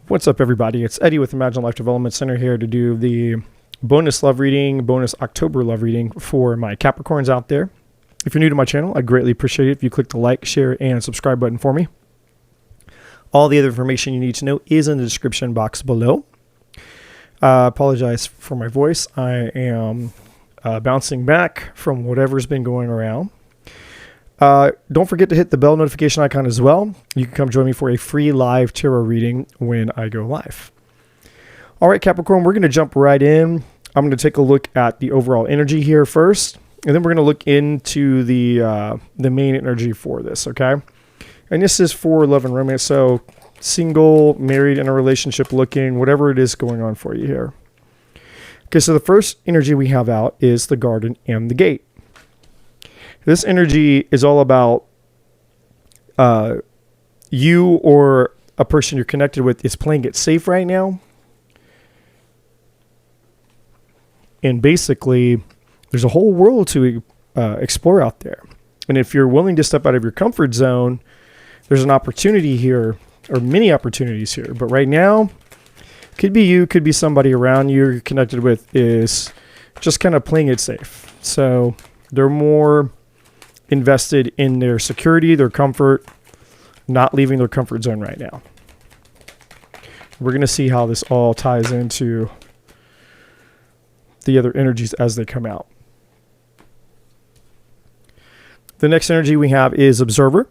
What's up, everybody? It's Eddie with Imagine Life Development Center here to do the bonus love reading, bonus October love reading for my Capricorns out there. If you're new to my channel, I'd greatly appreciate it if you click the like, share, and subscribe button for me. All the other information you need to know is in the description box below. Apologize for my voice. I am bouncing back from whatever's been going around. Don't forget to hit the bell notification icon as well. You can come join me for a free live tarot reading when I go live. All right, Capricorn, we're going to jump right in. I'm going to take a look at the overall energy here first, and then we're going to look into the main energy for this, okay? And this is for love and romance, so single, married, in a relationship looking, whatever it is going on for you here. Okay, so the first energy we have out is the garden and the gate. This energy is all about you or a person you're connected with is playing it safe right now. And basically, there's a whole world to explore out there. And if you're willing to step out of your comfort zone, there's an opportunity here, or many opportunities here. But right now, could be you, could be somebody around you you're connected with is just kind of playing it safe. So they're more invested in their security, their comfort, not leaving their comfort zone right now. We're going to see how this all ties into the other energies as they come out. The next energy we have is observer.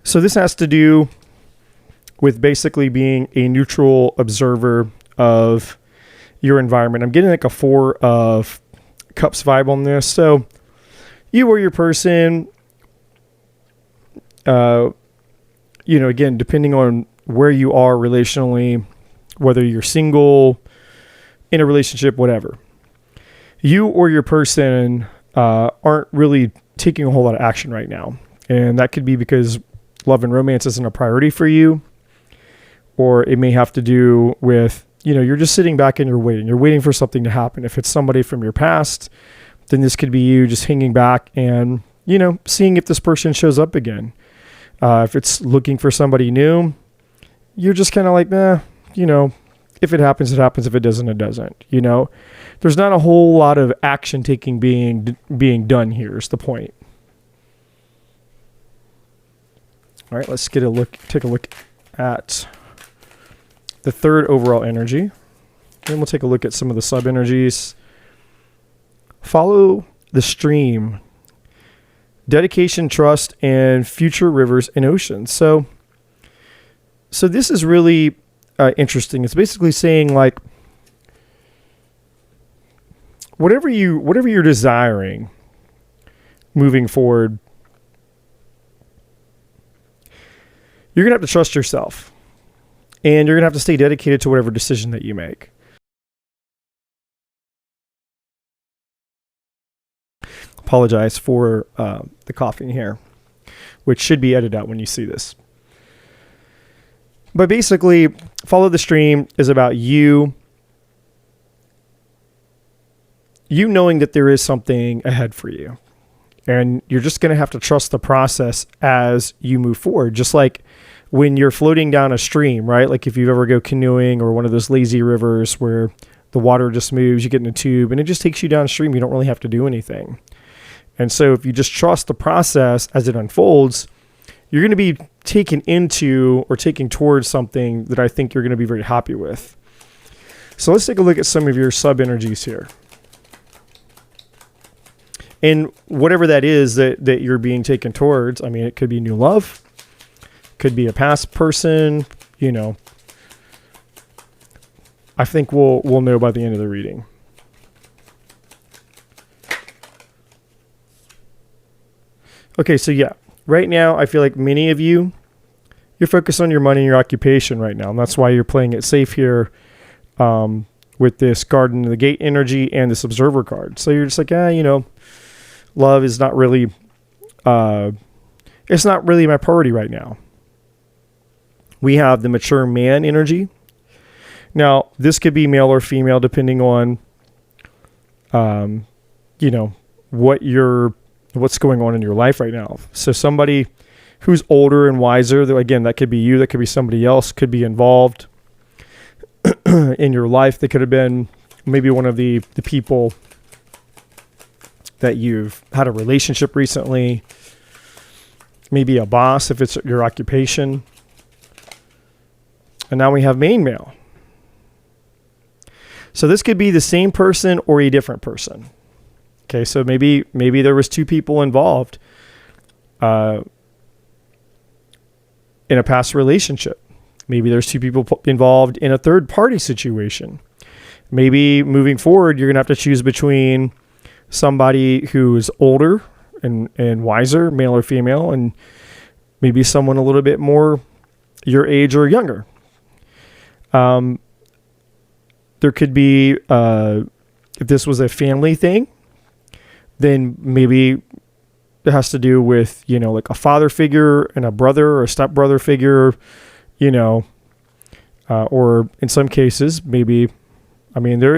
So this has to do with basically being a neutral observer of your environment. I'm getting like a 4 of Cups vibe on this. So you or your person, again, depending on where you are relationally, whether you're single, in a relationship, whatever, you or your person aren't really taking a whole lot of action right now. And that could be because love and romance isn't a priority for you, or it may have to do with, you're just sitting back and you're waiting. You're waiting for something to happen. If it's somebody from your past, then this could be you just hanging back and, seeing if this person shows up again. If it's looking for somebody new, you're just kind of like, if it happens, it happens. If it doesn't, it doesn't. There's not a whole lot of action taking being done here is the point. All right, let's take a look at the third overall energy. Then we'll take a look at some of the sub energies. Follow the stream, dedication, trust, and future rivers and oceans. So this is really interesting. It's basically saying like, whatever you're desiring moving forward, you're gonna have to trust yourself, and you're gonna have to stay dedicated to whatever decision that you make. Apologize for the coughing here, which should be edited out when you see this. But basically, follow the stream is about you knowing that there is something ahead for you. And you're just going to have to trust the process as you move forward. Just like when you're floating down a stream, right? Like if you ever go canoeing or one of those lazy rivers where the water just moves, you get in a tube and it just takes you downstream. You don't really have to do anything. And so if you just trust the process as it unfolds, you're going to be taken into or taking towards something that I think you're going to be very happy with. So let's take a look at some of your sub energies here. And whatever that is that you're being taken towards, I mean, it could be new love, could be a past person, I think we'll know by the end of the reading. Okay, so yeah, right now I feel like many of you're focused on your money and your occupation right now. And that's why you're playing it safe here with this garden and the gate energy and this observer card. So you're just like, love is not really, it's not really my priority right now. We have the mature man energy. Now, this could be male or female depending on, what's going on in your life right now. So somebody who's older and wiser. Again, that could be you, that could be somebody else, could be involved in your life. They could have been maybe one of the people that you've had a relationship recently, maybe a boss if it's your occupation. And now we have main male. So this could be the same person or a different person. Okay, so maybe there was two people involved in a past relationship. Maybe there's two people involved in a third party situation. Maybe moving forward, you're going to have to choose between somebody who's older and wiser, male or female, and maybe someone a little bit more your age or younger. There could be, if this was a family thing, then maybe it has to do with, like a father figure and a brother or a stepbrother figure, or in some cases, maybe, there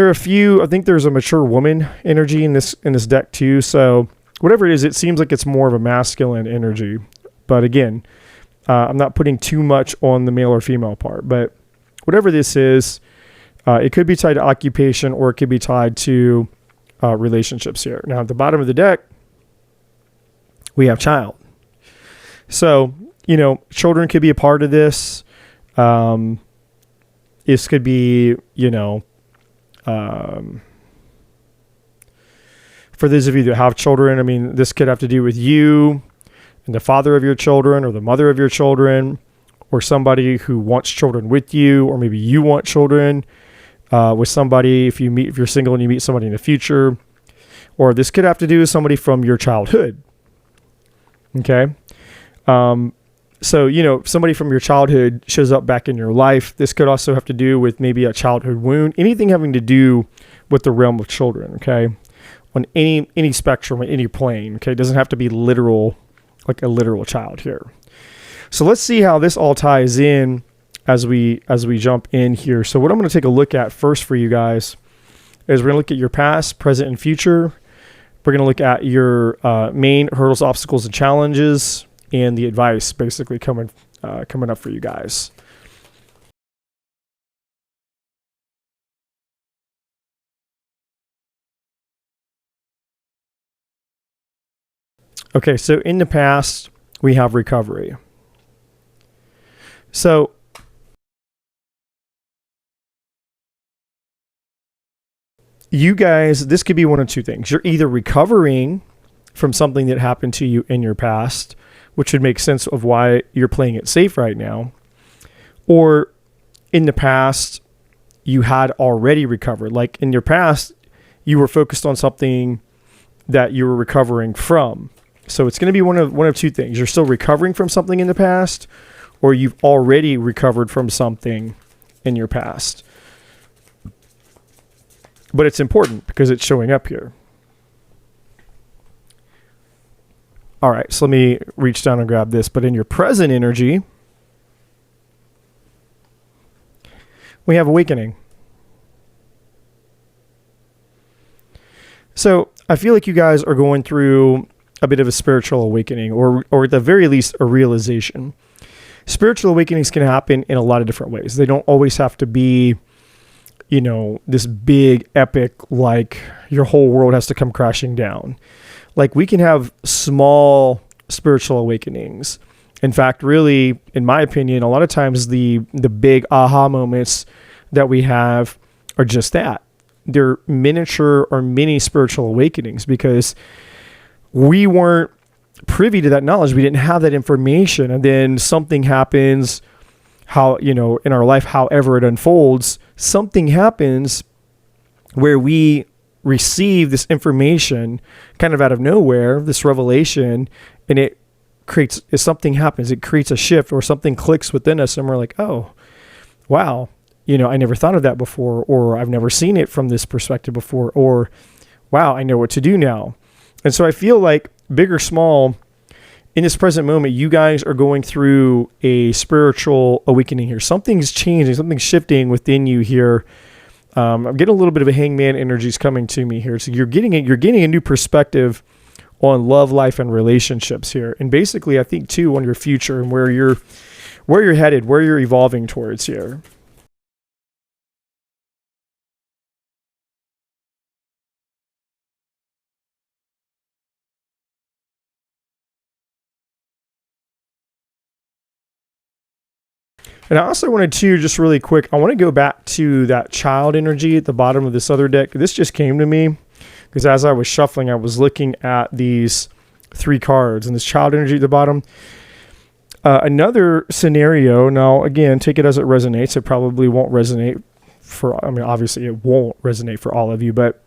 are a few, I think there's a mature woman energy in this deck too. So whatever it is, it seems like it's more of a masculine energy. But again, I'm not putting too much on the male or female part, but whatever this is, it could be tied to occupation or it could be tied to relationships here. Now at the bottom of the deck, we have child. So, children could be a part of this. This could be, for those of you that have children, this could have to do with you and the father of your children or the mother of your children or somebody who wants children with you, or maybe you want children with somebody if you're single and you meet somebody in the future, or this could have to do with somebody from your childhood. Okay. So, somebody from your childhood shows up back in your life. This could also have to do with maybe a childhood wound, anything having to do with the realm of children, okay? On any spectrum, any plane, okay? It doesn't have to be literal, like a literal child here. So let's see how this all ties in as we jump in here. So what I'm going to take a look at first for you guys is we're going to look at your past, present, and future. We're going to look at your main hurdles, obstacles, and challenges, and the advice basically coming up for you guys. Okay, so in the past, we have recovery. So you guys, this could be one of two things. You're either recovering from something that happened to you in your past, which would make sense of why you're playing it safe right now. Or in the past, you had already recovered. Like in your past, you were focused on something that you were recovering from. So it's going to be one of two things. You're still recovering from something in the past, or you've already recovered from something in your past. But it's important because it's showing up here. All right, so let me reach down and grab this. But in your present energy, we have awakening. So I feel like you guys are going through a bit of a spiritual awakening, or at the very least, a realization. Spiritual awakenings can happen in a lot of different ways. They don't always have to be, this big epic, like your whole world has to come crashing down. Like we can have small spiritual awakenings. In fact, really, in my opinion, a lot of times the big aha moments that we have are just that. They're miniature or mini spiritual awakenings because we weren't privy to that knowledge. We didn't have that information. And then something happens, in our life, however it unfolds, something happens where we receive this information kind of out of nowhere, this revelation, and it creates, if something happens, it creates a shift or something clicks within us and we're like, oh, wow, I never thought of that before, or I've never seen it from this perspective before, or wow, I know what to do now. And so I feel like big or small, in this present moment, you guys are going through a spiritual awakening here. Something's changing, something's shifting within you here. I'm getting a little bit of a hangman energies coming to me here. So you're getting a new perspective on love life and relationships here. And basically I think too on your future and where you're headed, where you're evolving towards here. And I also wanted to just really quick, I want to go back to that child energy at the bottom of this other deck. This just came to me because as I was shuffling, I was looking at these 3 cards and this child energy at the bottom. Another scenario, now again, take it as it resonates. It probably won't resonate for, I mean, obviously it won't resonate for all of you, but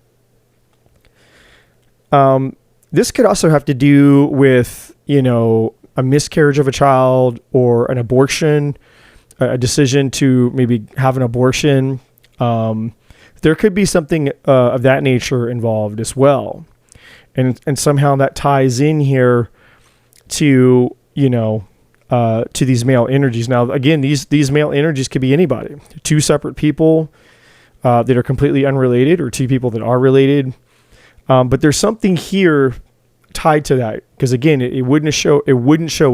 this could also have to do with, you know, a miscarriage of a child or an abortion, a decision to maybe have an abortion. There could be something of that nature involved as well. And somehow that ties in here to, you know, to these male energies. Now, again, these male energies could be anybody, 2 separate people that are completely unrelated or 2 people that are related. But there's something here tied to that because again, it wouldn't show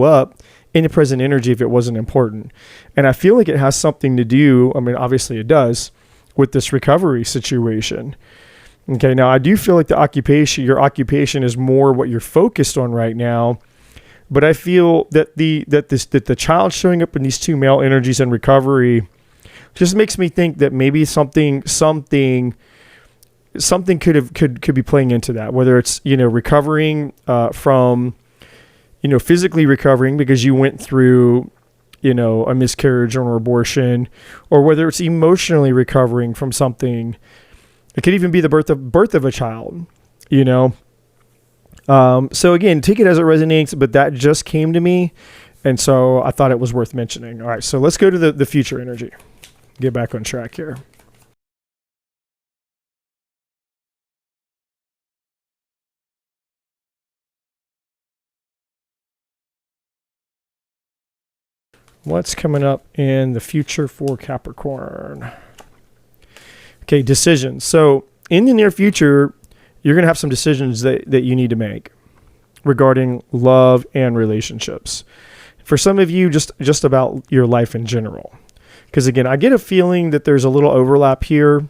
up in the present energy if it wasn't important. And I feel like it has something to do, I mean, obviously it does, with this recovery situation. Okay, now I do feel like your occupation is more what you're focused on right now. But I feel that the child showing up in these 2 male energies in recovery just makes me think that maybe something could be playing into that, whether it's, you know, recovering from, you know, physically recovering because you went through, you know, a miscarriage or an abortion, or whether it's emotionally recovering from something. It could even be the birth of a child, you know. So again, take it as it resonates, but that just came to me, and so I thought it was worth mentioning. All right, so let's go to the future energy. Get back on track here. What's coming up in the future for Capricorn? Okay, decisions. So in the near future, you're going to have some decisions that you need to make regarding love and relationships. For some of you, just about your life in general. Because again, I get a feeling that there's a little overlap here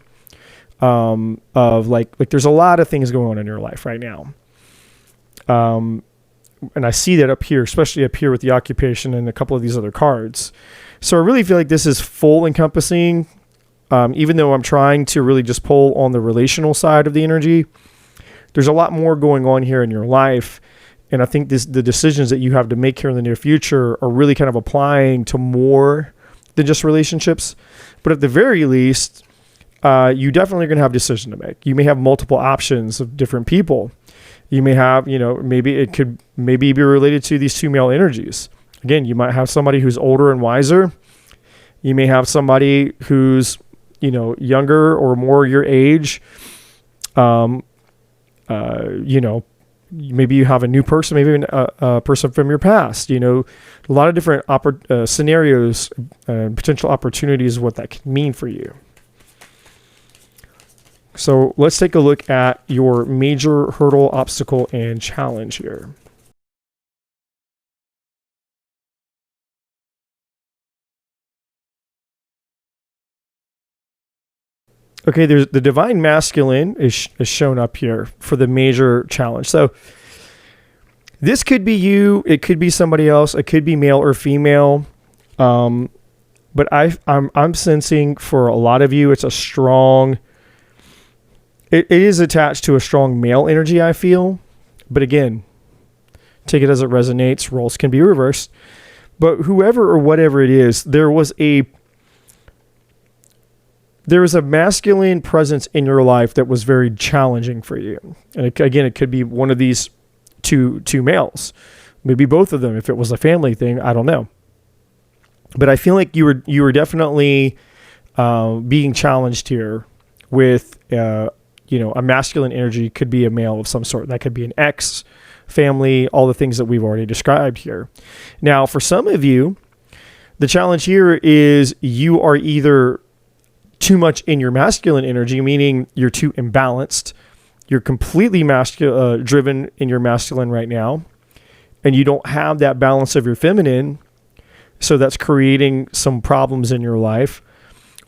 of like there's a lot of things going on in your life right now. And I see that up here, especially up here with the occupation and a couple of these other cards. So I really feel like this is full encompassing, even though I'm trying to really just pull on the relational side of the energy. There's a lot more going on here in your life. And I think the decisions that you have to make here in the near future are really kind of applying to more than just relationships. But at the very least, you definitely are going to have a decision to make. You may have multiple options of different people. You may have, you know, maybe it could be related to these 2 male energies. Again, you might have somebody who's older and wiser. You may have somebody who's, you know, younger or more your age. You know, maybe you have a new person, maybe a person from your past. You know, a lot of different scenarios, potential opportunities, what that could mean for you. So let's take a look at your major hurdle, obstacle, and challenge here. Okay, there's the divine masculine is shown up here for the major challenge. So this could be you, it could be somebody else, it could be male or female. But I'm sensing for a lot of you, it's a strong. It is attached to a strong male energy, I feel. But again, take it as it resonates. Roles can be reversed. But whoever or whatever it is, there was a masculine presence in your life that was very challenging for you. And it could be one of these two males. Maybe both of them if it was a family thing. I don't know. But I feel like you were definitely being challenged here with a masculine energy. Could be a male of some sort. That could be an ex, family, all the things that we've already described here. Now, for some of you, the challenge here is you are either too much in your masculine energy, meaning you're too imbalanced you're completely driven in your masculine right now, and you don't have that balance of your feminine, so that's creating some problems in your life.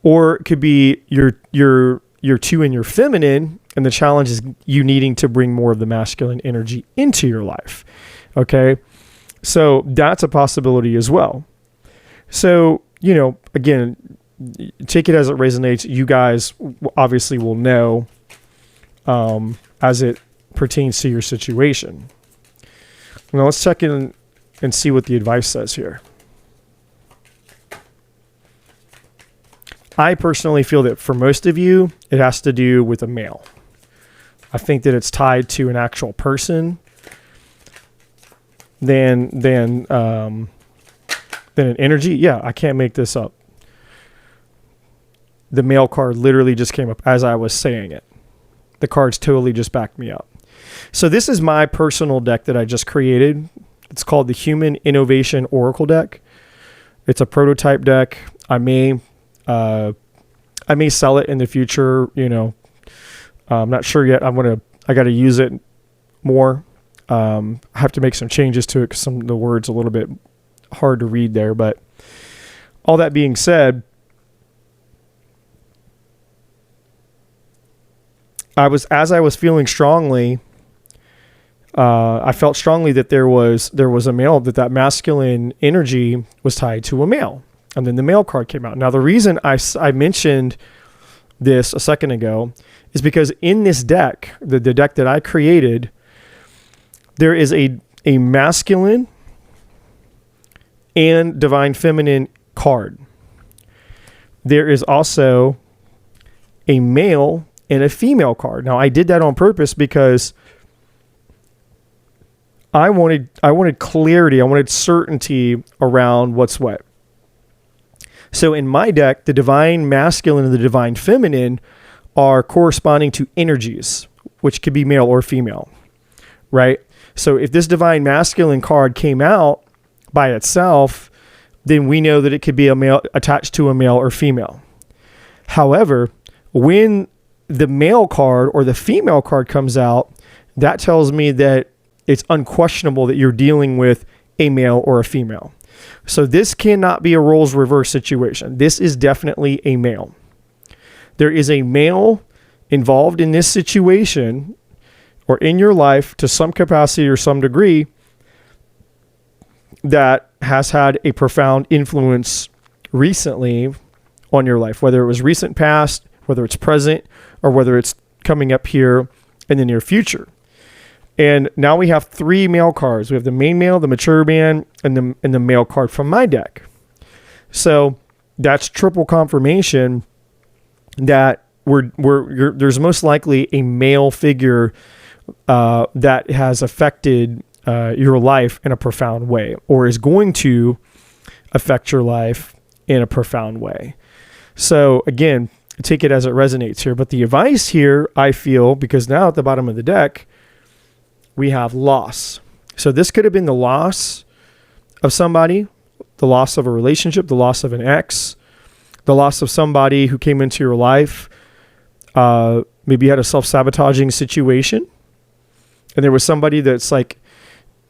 Or it could be you're too in your feminine, and the challenge is you needing to bring more of the masculine energy into your life. Okay, so that's a possibility as well. So, again, take it as it resonates. You guys obviously will know as it pertains to your situation. Now let's check in and see what the advice says here. I personally feel that for most of you, it has to do with a male. I think that it's tied to an actual person than an energy. Yeah, I can't make this up. The male card literally just came up as I was saying it. The cards totally just backed me up. So this is my personal deck that I just created. It's called the Human Innovation Oracle deck. It's a prototype deck. I may sell it in the future. I'm not sure yet. I got to use it more. I have to make some changes to it because some of the words a little bit hard to read there. But all that being said, as I was feeling strongly, I felt strongly that there was a male, that masculine energy was tied to a male. And then the male card came out. Now, the reason I mentioned this a second ago is because in this deck, the deck that I created, there is a masculine and divine feminine card. There is also a male and a female card. Now, I did that on purpose because I wanted clarity. I wanted certainty around what's what. So in my deck, the divine masculine and the divine feminine are corresponding to energies, which could be male or female, right? So if this divine masculine card came out by itself, then we know that it could be a male attached to a male or female. However, when the male card or the female card comes out, that tells me that it's unquestionable that you're dealing with a male or a female. So this cannot be a roles reverse situation. This is definitely a male. There is a male involved in this situation or in your life to some capacity or some degree that has had a profound influence recently on your life, whether it was recent past, whether it's present, or whether it's coming up here in the near future. And now we have 3 male cards. We have the main male, the mature man, and the male card from my deck. So that's triple confirmation that there's most likely a male figure that has affected your life in a profound way, or is going to affect your life in a profound way. So again, take it as it resonates here. But the advice here, I feel, because now at the bottom of the deck, we have loss. So this could have been the loss of somebody, the loss of a relationship, the loss of an ex, the loss of somebody who came into your life. Maybe you had a self-sabotaging situation, and there was somebody that's like,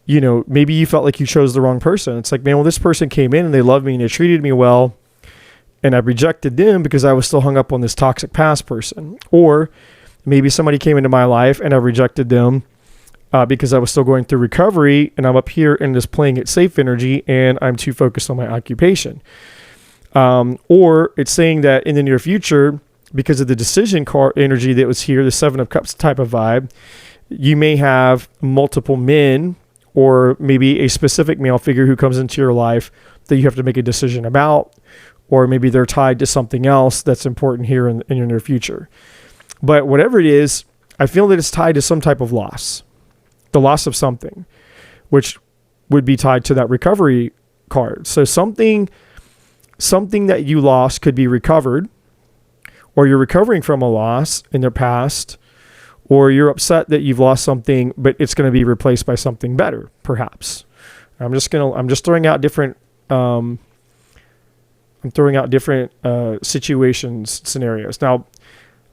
maybe you felt like you chose the wrong person. It's like, man, well, this person came in and they loved me and they treated me well, and I rejected them because I was still hung up on this toxic past person. Or maybe somebody came into my life and I rejected them because I was still going through recovery, and I'm up here in this playing it safe energy, and I'm too focused on my occupation. Or it's saying that in the near future, because of the decision card energy that was here, the 7 of Cups type of vibe, you may have multiple men, or maybe a specific male figure who comes into your life that you have to make a decision about, or maybe they're tied to something else that's important here in your near future. But whatever it is, I feel that it's tied to some type of loss. The loss of something, which would be tied to that recovery card. So something that you lost could be recovered, or you're recovering from a loss in the past, or you're upset that you've lost something, but it's going to be replaced by something better, perhaps. I'm just throwing out different, situations, scenarios. Now,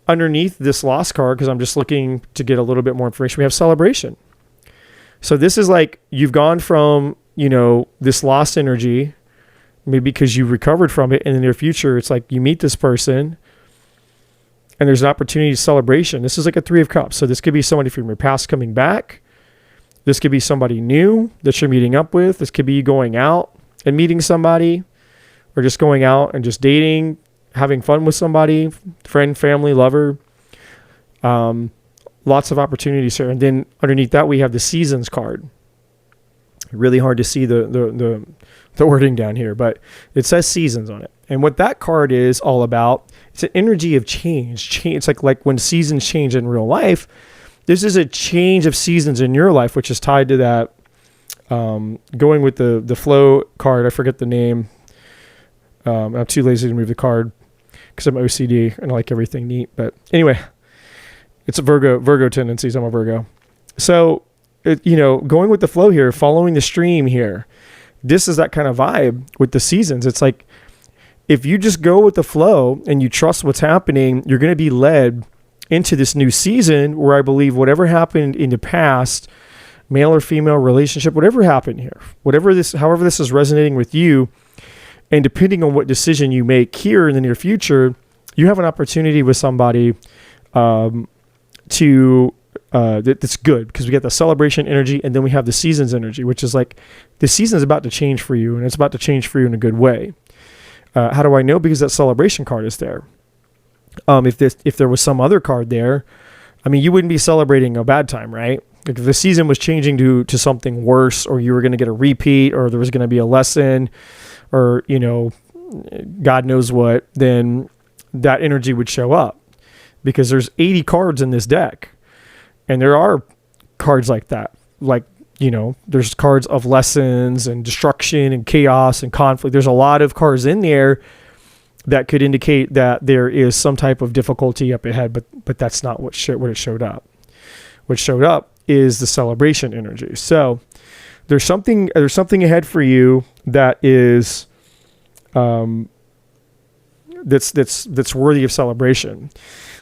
underneath this lost card, because I'm just looking to get a little bit more information, we have celebration. So this is like you've gone from, this lost energy, maybe because you recovered from it, and in the near future, it's like you meet this person and there's an opportunity to celebration. This is like a 3 of Cups. So this could be somebody from your past coming back. This could be somebody new that you're meeting up with. This could be you going out and meeting somebody, or just going out and just dating, having fun with somebody, friend, family, lover. Lots of opportunities here. And then underneath that, we have the seasons card. Really hard to see the wording down here, but it says seasons on it. And what that card is all about, it's an energy of change. It's like when seasons change in real life. This is a change of seasons in your life, which is tied to that. Going with the flow card, I forget the name. I'm too lazy to move the card because I'm OCD and I like everything neat. But anyway, it's a Virgo tendencies. I'm a Virgo. So, going with the flow here, following the stream here, this is that kind of vibe with the seasons. It's like, if you just go with the flow and you trust what's happening, you're going to be led into this new season where I believe whatever happened in the past, male or female relationship, whatever happened here, however this is resonating with you, and depending on what decision you make here in the near future, you have an opportunity with somebody that's good, because we get the celebration energy, and then we have the seasons energy, which is like the season is about to change for you, and it's about to change for you in a good way. How do I know? Because that celebration card is there. If there was some other card there, I mean, you wouldn't be celebrating a bad time, right? Like if the season was changing to something worse, or you were going to get a repeat, or there was going to be a lesson, or, God knows what, then that energy would show up, because there's 80 cards in this deck. And there are cards like that. Like, there's cards of lessons and destruction and chaos and conflict. There's a lot of cards in there that could indicate that there is some type of difficulty up ahead, but that's not what it showed up. What showed up is the celebration energy. So there's something ahead for you that is that's worthy of celebration.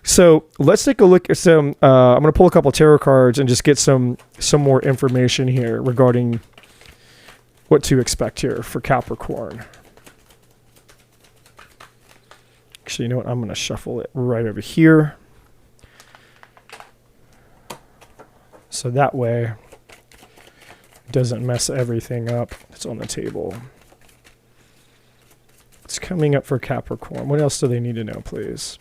So let's take a look at some. I'm going to pull a couple tarot cards and just get some more information here regarding what to expect here for Capricorn. Actually, you know what? I'm going to shuffle it right over here, so that way it doesn't mess everything up that's on the table. It's coming up for Capricorn. What else do they need to know, please?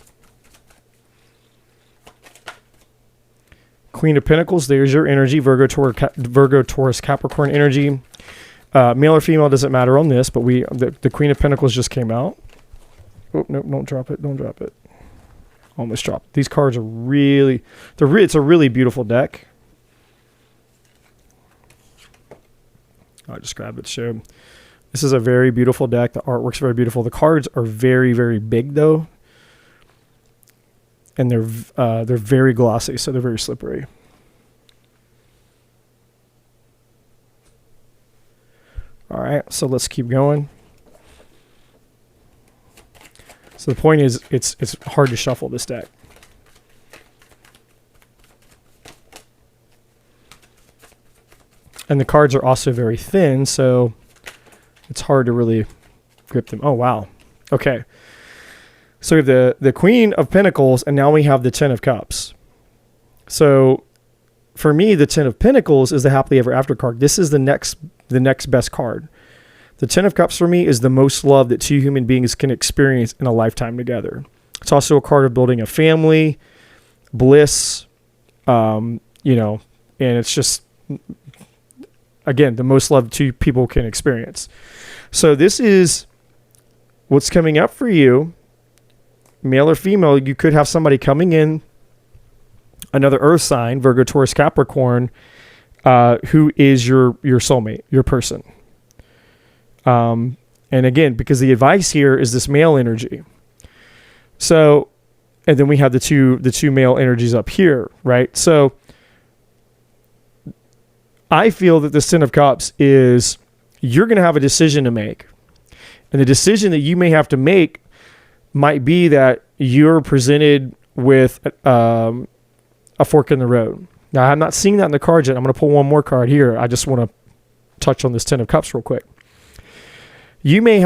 Queen of Pentacles, there's your energy, Virgo, Taurus, Capricorn energy. Male or female doesn't matter on this, but the Queen of Pentacles just came out. Oh, no, don't drop it. Don't drop it. Almost dropped. These cards are it's a really beautiful deck. I'll just grab it to show. This is a very beautiful deck. The artwork's very beautiful. The cards are very, very big, though. And they're very glossy, so they're very slippery. All right, so let's keep going. So the point is, it's hard to shuffle this deck. And the cards are also very thin, so it's hard to really grip them. Oh, wow. Okay. So we have the Queen of Pentacles, and now we have the Ten of Cups. So for me, the Ten of Pentacles is the happily ever after card. This is the next best card. The Ten of Cups for me is the most love that two human beings can experience in a lifetime together. It's also a card of building a family, bliss, and it's just, again, the most love two people can experience. So this is what's coming up for you, male or female. You could have somebody coming in, another earth sign, Virgo, Taurus, Capricorn, who is your soulmate, your person. And again, because the advice here is this male energy. So, and then we have the two male energies up here, right? So I feel that the Ten of Cups is, you're going to have a decision to make. And the decision that you may have to make might be that you're presented with a fork in the road. Now, I'm not seeing that in the cards yet. I'm going to pull one more card here. I just want to touch on this Ten of Cups real quick. You may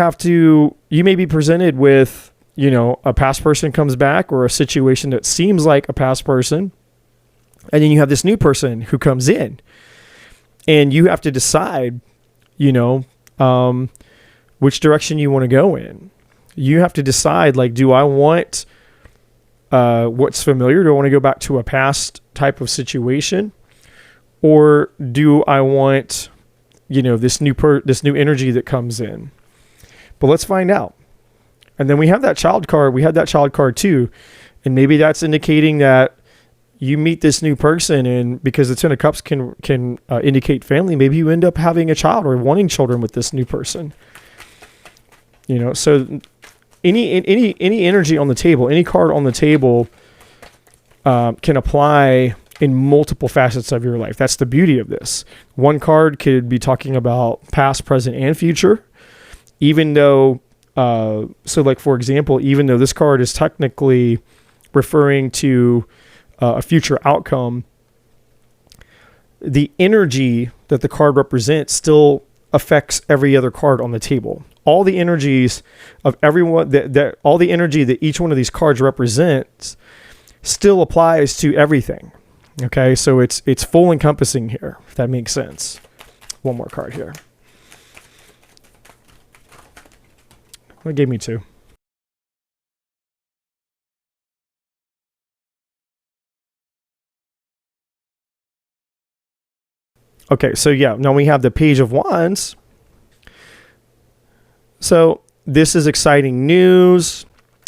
be presented with, a past person comes back, or a situation that seems like a past person. And then you have this new person who comes in, and you have to decide, which direction you want to go in. You have to decide, like, do I want what's familiar? Do I want to go back to a past type of situation? Or do I want, this new energy that comes in? But let's find out. And then we have that child card. We had that child card too. And maybe that's indicating that you meet this new person, and because the Ten of Cups can indicate family, maybe you end up having a child or wanting children with this new person. So any energy on the table, any card on the table can apply in multiple facets of your life. That's the beauty of this. One card could be talking about past, present, and future. Even though, for example, even though this card is technically referring to a future outcome, the energy that the card represents still affects every other card on the table. All the energies of everyone, all the energy that each one of these cards represents still applies to everything. Okay, so it's full encompassing here, if that makes sense. One more card here. It gave me two. Okay, so now we have the Page of Wands. So this is exciting news.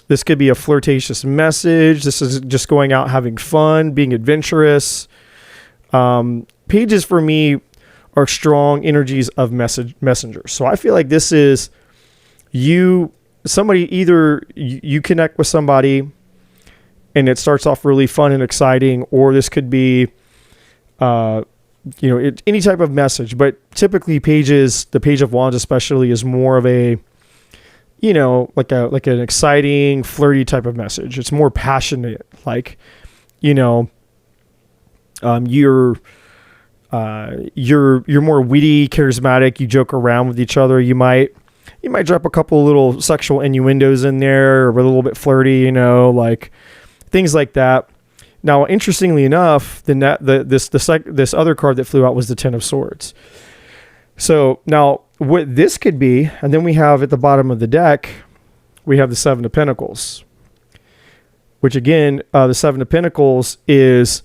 This could be a flirtatious message. This is just going out, having fun, being adventurous. Pages for me are strong energies of messengers. So I feel like this is you connect with somebody and it starts off really fun and exciting, or this could be, any type of message, but typically the Page of Wands especially is more of a, like an exciting, flirty type of message. It's more passionate, like, you're more witty, charismatic. You joke around with each other. You might drop a couple little sexual innuendos in there, or a little bit flirty, like things like that. Now, interestingly enough, this other card that flew out was the Ten of Swords. So now what this could be, and then we have at the bottom of the deck, we have the Seven of Pentacles, which again, the Seven of Pentacles is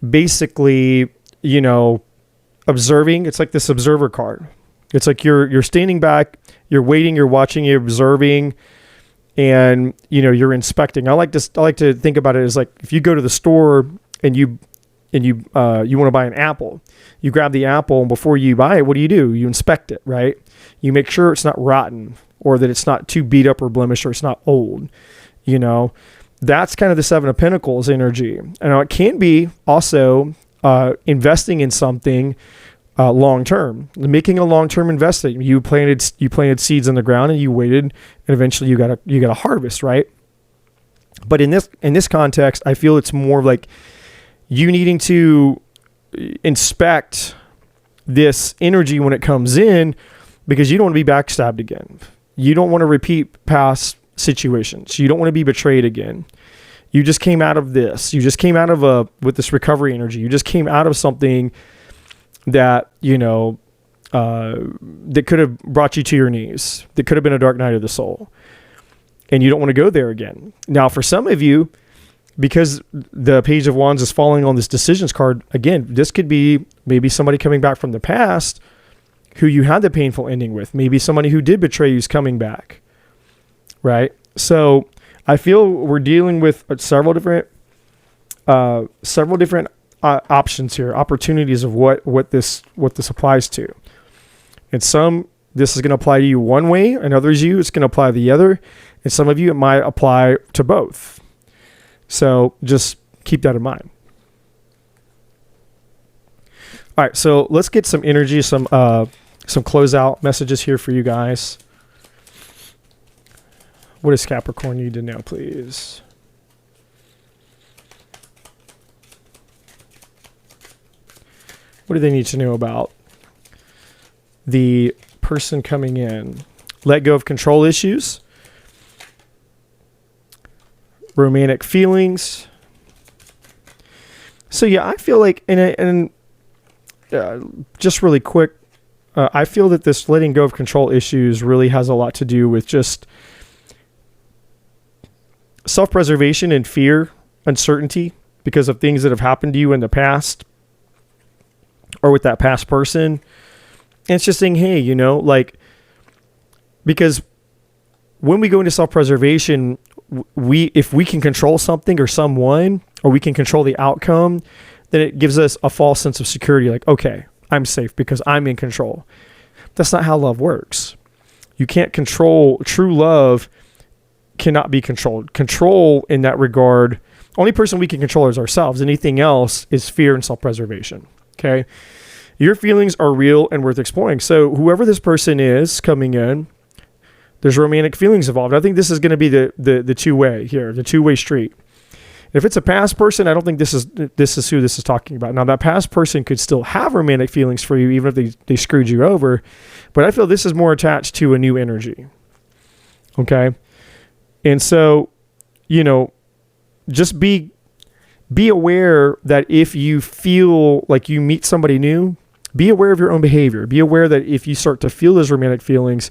basically, observing. It's like this observer card. It's like you're standing back, you're waiting, you're watching, you're observing, and you're inspecting. I like to think about it as like if you go to the store and you want to buy an apple. You grab the apple, and before you buy it, what do? You inspect it, right? You make sure it's not rotten, or that it's not too beat up or blemished, or it's not old. That's kind of the Seven of Pentacles energy. And it can be also investing in something long term, making a long term investment. You planted seeds in the ground, and you waited, and eventually you got a harvest, right? But in this context, I feel it's more like you needing to inspect this energy when it comes in, because you don't want to be backstabbed again. You don't want to repeat past situations. You don't want to be betrayed again. You just came out of this. You just came out of with this recovery energy. You just came out of something that, that could have brought you to your knees. That could have been a dark night of the soul. And you don't want to go there again. Now, for some of you, because the Page of Wands is falling on this decisions card, again, this could be maybe somebody coming back from the past who you had the painful ending with. Maybe somebody who did betray you is coming back, right? So I feel we're dealing with several different options here, opportunities of what this applies to. And some, this is going to apply to you one way, and others it's going to apply to the other. And some of you, it might apply to both. So just keep that in mind. All right, so let's get some energy, some closeout messages here for you guys. What does Capricorn need to know, please? What do they need to know about the person coming in? Let go of control issues, romantic feelings. So yeah, I feel like, just really quick, I feel that this letting go of control issues really has a lot to do with just self-preservation and fear, uncertainty because of things that have happened to you in the past or with that past person. And it's just saying, hey, you know, like, because when we go into self-preservation, if we can control something or someone, or we can control the outcome, then it gives us a false sense of security. Like, okay, I'm safe because I'm in control. That's not how love works. You can't control. True love cannot be controlled. Control in that regard, only person we can control is ourselves. Anything else is fear and self-preservation. Okay. Your feelings are real and worth exploring. So whoever this person is coming in, there's romantic feelings involved. I think this is going to be the two-way here, the two-way street. If it's a past person, I don't think this is who this is talking about. Now, that past person could still have romantic feelings for you, even if they screwed you over. But I feel this is more attached to a new energy. Okay? And so, you know, just be aware that if you feel like you meet somebody new, be aware of your own behavior. Be aware that if you start to feel those romantic feelings,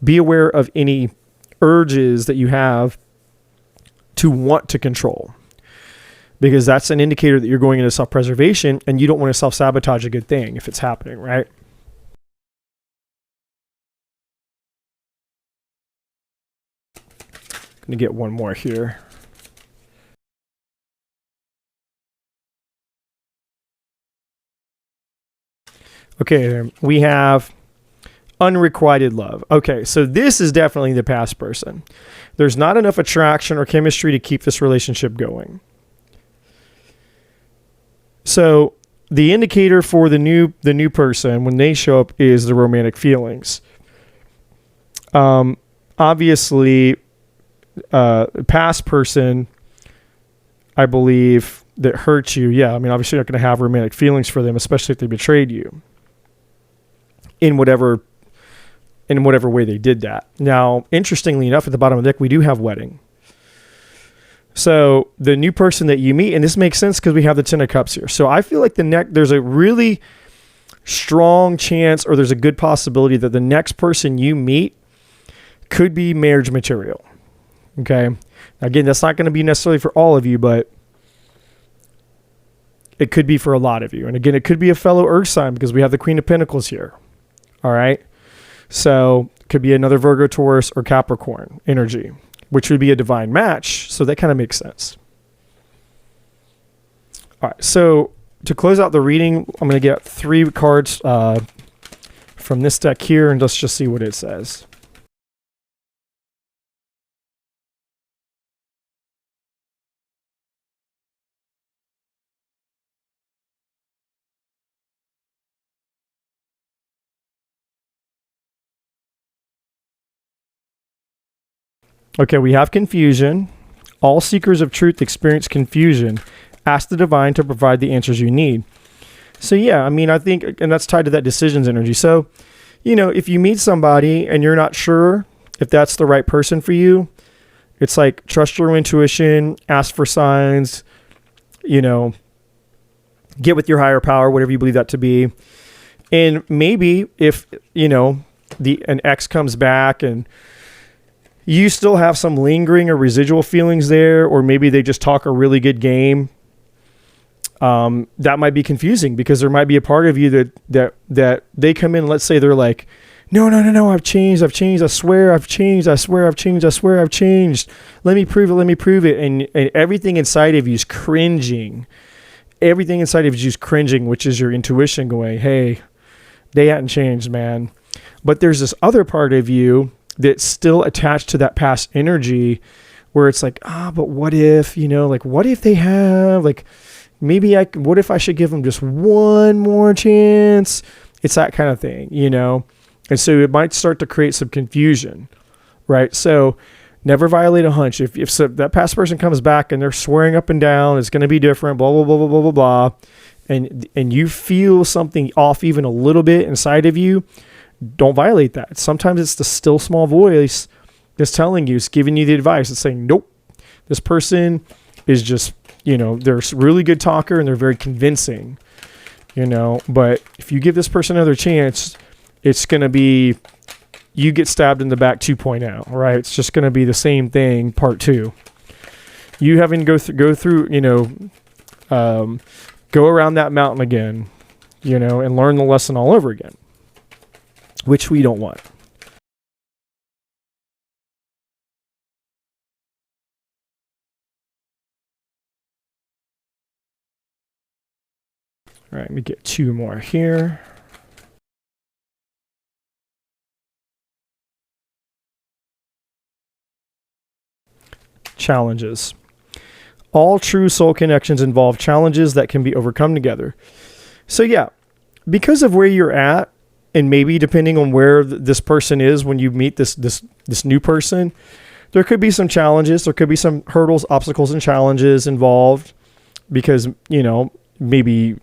be aware of any urges that you have to want to control. Because that's an indicator that you're going into self-preservation, and you don't want to self-sabotage a good thing if it's happening, right? I'm going to get one more here. Okay, we have unrequited love. Okay, so this is definitely the past person. There's not enough attraction or chemistry to keep this relationship going. So the indicator for the new person when they show up is the romantic feelings. Obviously, past person, I believe, that hurt you. Yeah, I mean, obviously you're not going to have romantic feelings for them, especially if they betrayed you in whatever way they did that. Now, interestingly enough, at the bottom of the deck, we do have wedding. So the new person that you meet, and this makes sense because we have the Ten of Cups here. So I feel like there's a really strong chance, or there's a good possibility that the next person you meet could be marriage material. Okay. Again, that's not going to be necessarily for all of you, but it could be for a lot of you. And again, it could be a fellow Earth sign because we have the Queen of Pentacles here. All right. So it could be another Virgo, Taurus, or Capricorn energy, which would be a divine match. So that kind of makes sense. All right. So to close out the reading, I'm going to get 3 cards from this deck here, and let's just see what it says. Okay, we have confusion. All seekers of truth experience confusion. Ask the divine to provide the answers you need. So yeah, I mean, I think, and that's tied to that decisions energy. So, you know, if you meet somebody and you're not sure if that's the right person for you, it's like, trust your intuition, ask for signs, you know, get with your higher power, whatever you believe that to be. And maybe if, you know, an ex comes back and you still have some lingering or residual feelings there, or maybe they just talk a really good game, that might be confusing because there might be a part of you that they come in, let's say they're like, no, I've changed, I swear I've changed, let me prove it, and everything inside of you is cringing. Everything inside of you is cringing, which is your intuition going, hey, they hadn't changed, man. But there's this other part of you that's still attached to that past energy where it's like, but what if, you know, like, what if they have, like, what if I should give them just one more chance? It's that kind of thing, you know? And so it might start to create some confusion, right? So never violate a hunch. If that past person comes back and they're swearing up and down, it's going to be different, blah, blah, blah, blah, blah, blah, blah. and you feel something off even a little bit inside of you, don't violate that. Sometimes it's the still small voice that's telling you, it's giving you the advice. It's saying, nope, this person is just, they're a really good talker and they're very convincing, but if you give this person another chance, it's going to be, you get stabbed in the back 2.0, right? It's just going to be the same thing, part 2. You having to go through, go around that mountain again, and learn the lesson all over again, which we don't want. All right, let me get 2 more here. Challenges. All true soul connections involve challenges that can be overcome together. So yeah, because of where you're at, and maybe depending on where this person is when you meet this new person, there could be some challenges. There could be some hurdles, obstacles, and challenges involved because, maybe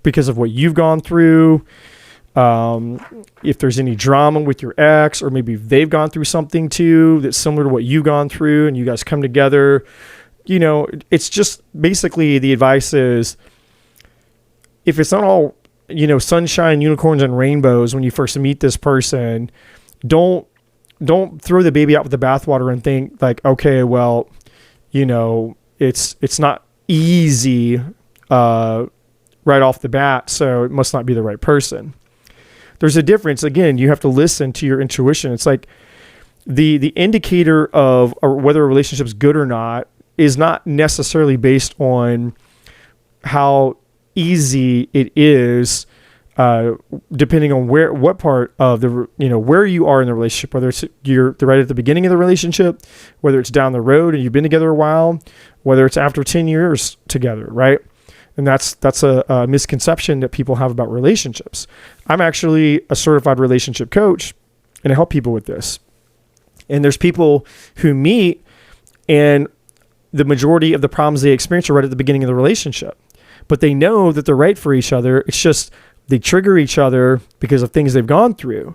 because of what you've gone through. If there's any drama with your ex, or maybe they've gone through something too that's similar to what you've gone through and you guys come together, it's just basically the advice is, if it's not all, sunshine, unicorns, and rainbows when you first meet this person, don't throw the baby out with the bathwater and think like, okay, well, it's not easy, right off the bat, so it must not be the right person. There's a difference. Again, you have to listen to your intuition. It's like the indicator of whether a relationship's good or not is not necessarily based on how easy it is, depending on what part of the, where you are in the relationship, whether it's you're right at the beginning of the relationship, whether it's down the road and you've been together a while, whether it's after 10 years together, right? And that's a misconception that people have about relationships. I'm actually a certified relationship coach, and I help people with this. And there's people who meet, and the majority of the problems they experience are right at the beginning of the relationship. But they know that they're right for each other. It's just they trigger each other because of things they've gone through.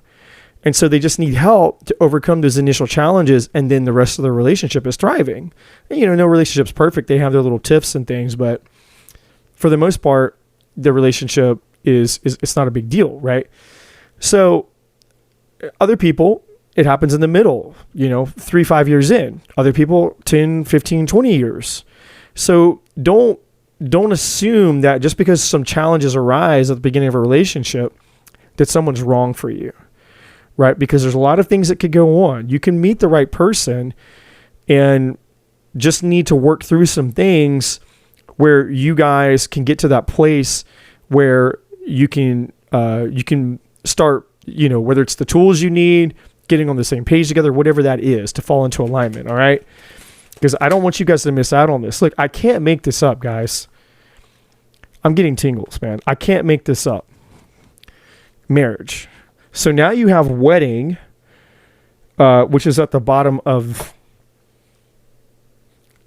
And so they just need help to overcome those initial challenges, and then the rest of the relationship is thriving. And, no relationship's perfect. They have their little tiffs and things, but for the most part, the relationship is it's not a big deal, right? So other people, it happens in the middle, 3-5 years in. Other people, 10, 15, 20 years. So don't assume that just because some challenges arise at the beginning of a relationship that someone's wrong for you, right? Because there's a lot of things that could go on. You can meet the right person and just need to work through some things where you guys can get to that place where you can start, whether it's the tools you need, getting on the same page together, whatever that is, to fall into alignment. All right. Because I don't want you guys to miss out on this. Look, I can't make this up, guys. I'm getting tingles, man. I can't make this up. Marriage. So now you have wedding, which is at the bottom of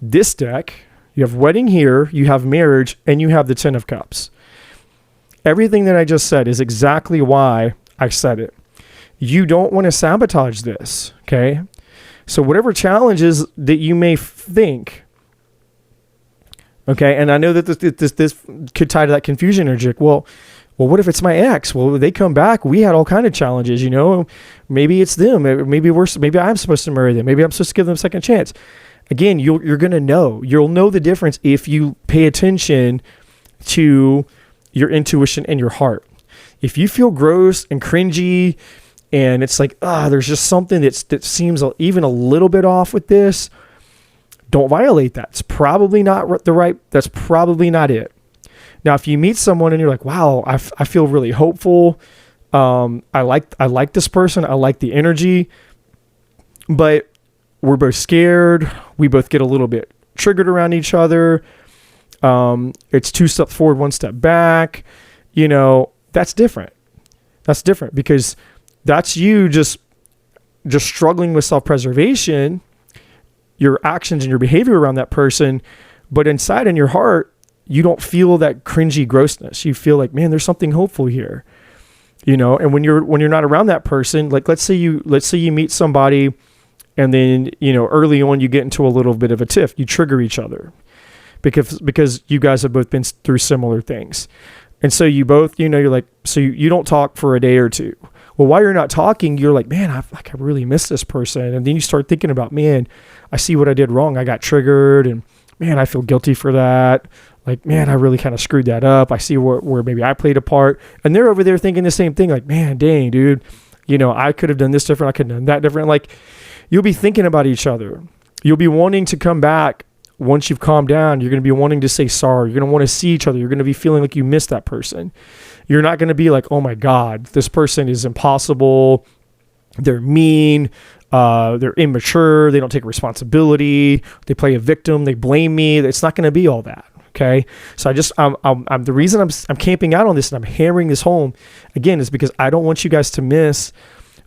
this deck. You have wedding here, you have marriage, and you have the 10 of Cups. Everything that I just said is exactly why I said it. You don't want to sabotage this, okay? So whatever challenges that you may think, okay, and I know that this could tie to that confusion energy. Well, what if it's my ex? Well, they come back. We had all kind of challenges, Maybe it's them. Maybe I'm supposed to marry them. Maybe I'm supposed to give them a second chance. Again, you're going to know. You'll know the difference if you pay attention to your intuition and your heart. If you feel gross and cringy and it's like, there's just something that seems even a little bit off with this, don't violate that. It's probably not that's probably not it. Now, if you meet someone and you're like, wow, I feel really hopeful. I like this person. I like the energy, but we're both scared. We both get a little bit triggered around each other. It's 2 steps forward, 1 step back. That's different. That's different because that's you just struggling with self-preservation, your actions and your behavior around that person. But inside in your heart, you don't feel that cringy grossness. You feel like, man, there's something hopeful here, you know. And when you're not around that person, like let's say you meet somebody, and then, you know, early on you get into a little bit of a tiff. You trigger each other because you guys have both been through similar things. And so you both, you know, you're like, so you don't talk for a day or two. Well, while you're not talking, you're like, man, I really miss this person. And then you start thinking about, man, I see what I did wrong. I got triggered, and man, I feel guilty for that. Like, man, I really kind of screwed that up. I see where maybe I played a part. And they're over there thinking the same thing. Like, man, dang, dude, you know, I could have done this different. I could have done that different. Like, you'll be thinking about each other. You'll be wanting to come back. Once you've calmed down, you're going to be wanting to say sorry. You're going to want to see each other. You're going to be feeling like you missed that person. You're not going to be like, oh my God, this person is impossible. They're mean. They're immature. They don't take responsibility. They play a victim. They blame me. It's not going to be all that. Okay. So I'm the reason I'm camping out on this and I'm hammering this home again is because I don't want you guys to miss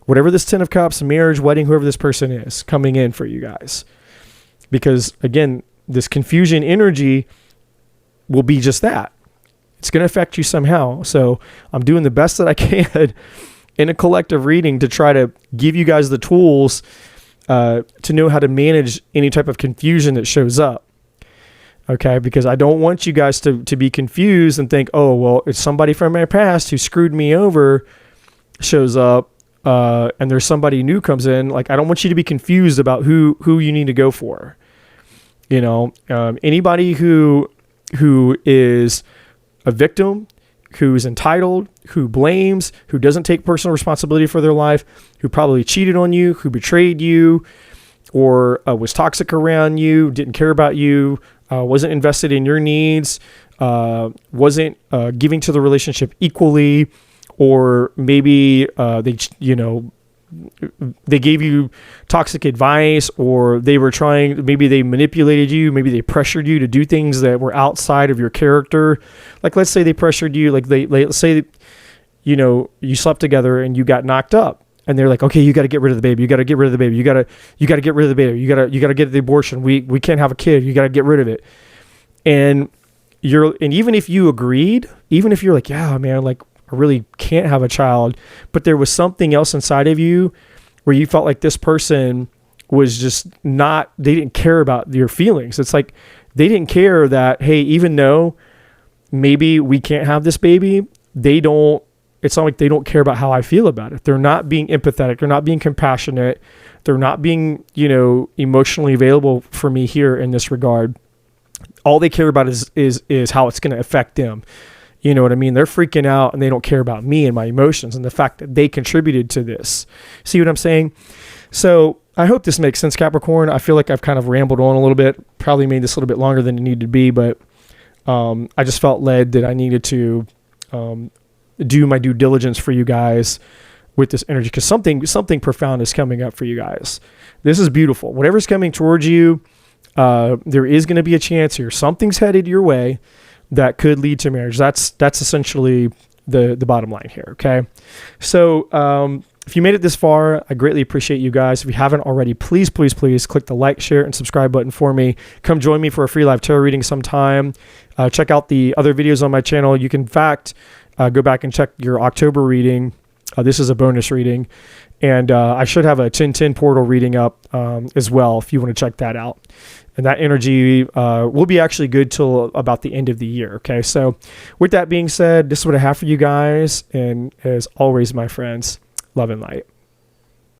whatever this 10 of Cups, marriage, wedding, whoever this person is coming in for you guys. Because again, this confusion energy will be just that. It's going to affect you somehow. So I'm doing the best that I can in a collective reading to try to give you guys the tools to know how to manage any type of confusion that shows up. Okay, because I don't want you guys to be confused and think, oh, well, it's somebody from my past who screwed me over shows up and there's somebody new comes in. Like, I don't want you to be confused about who you need to go for. You know, anybody who is a victim, who's entitled, who blames, who doesn't take personal responsibility for their life, who probably cheated on you, who betrayed you, or was toxic around you, didn't care about you, wasn't invested in your needs, wasn't giving to the relationship equally, or maybe they gave you toxic advice, or maybe they manipulated you, maybe they pressured you to do things that were outside of your character. Like, let's say they pressured you, like let's say, you know, you slept together and you got knocked up and they're like, okay, you got to get rid of the baby. You got to get rid of the baby. You got to get rid of the baby. You got to get the abortion. We can't have a kid. You got to get rid of it. And even if you agreed, even if you're like, yeah, man, like, I really can't have a child, but there was something else inside of you where you felt like this person was just they didn't care about your feelings. It's like they didn't care that, hey, even though maybe we can't have this baby, it's not like they don't care about how I feel about it. They're not being empathetic. They're not being compassionate. They're not being, you know, emotionally available for me here in this regard. All they care about is how it's going to affect them. You know what I mean? They're freaking out and they don't care about me and my emotions and the fact that they contributed to this. See what I'm saying? So I hope this makes sense, Capricorn. I feel like I've kind of rambled on a little bit, probably made this a little bit longer than it needed to be, but I just felt led that I needed to do my due diligence for you guys with this energy, because something profound is coming up for you guys. This is beautiful. Whatever's coming towards you, there is going to be a chance here. Something's headed your way that could lead to marriage. That's essentially the bottom line here. Okay. So, if you made it this far, I greatly appreciate you guys. If you haven't already, please click the like, share, and subscribe button for me. Come join me for a free live tarot reading sometime. Check out the other videos on my channel. You can, in fact, go back and check your October reading. This is a bonus reading. And I should have a 10/10 portal reading up as well if you want to check that out. And that energy will be actually good till about the end of the year. Okay. So with that being said, this is what I have for you guys. And as always, my friends, love and light.